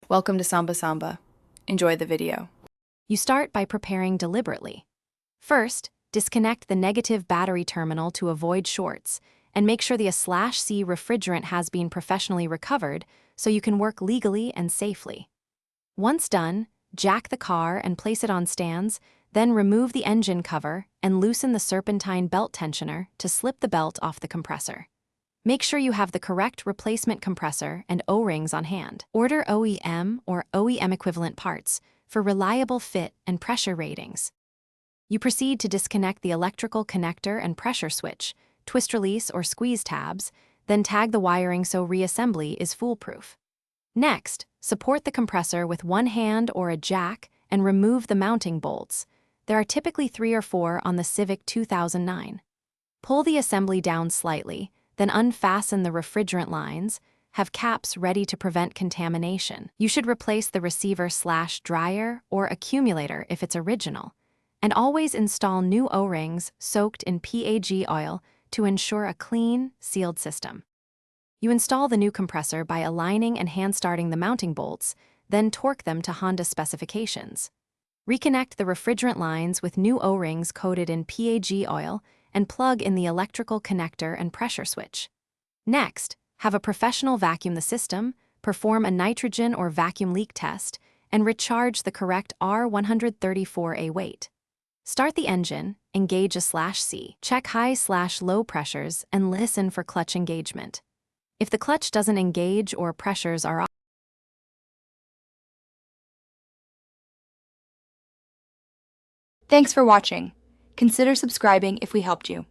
Welcome to Samba Samba. Enjoy the video. You start by preparing deliberately. First, disconnect the negative battery terminal to avoid shorts, and make sure the A/C refrigerant has been professionally recovered so you can work legally and safely. Once done, jack the car and place it on stands, then remove the engine cover and loosen the serpentine belt tensioner to slip the belt off the compressor. Make sure you have the correct replacement compressor and O-rings on hand. Order OEM or OEM equivalent parts for reliable fit and pressure ratings. You proceed to disconnect the electrical connector and pressure switch, twist release or squeeze tabs, then tag the wiring so reassembly is foolproof. Next, support the compressor with one hand or a jack and remove the mounting bolts. There are typically 3 or 4 on the Civic 2009. Pull the assembly down slightly, then unfasten the refrigerant lines. Have caps ready to prevent contamination. You should replace the receiver/dryer or accumulator if it's original, and always install new O-rings soaked in PAG oil to ensure a clean, sealed system. You install the new compressor by aligning and hand-starting the mounting bolts, then torque them to Honda specifications. Reconnect the refrigerant lines with new O-rings coated in PAG oil and plug in the electrical connector and pressure switch. Next, have a professional vacuum the system, perform a nitrogen or vacuum leak test, and recharge the correct R134A weight. Start the engine, engage A/C, check high/low pressures, and listen for clutch engagement. If the clutch doesn't engage or pressures are off, Thanks for watching. Consider subscribing if we helped you.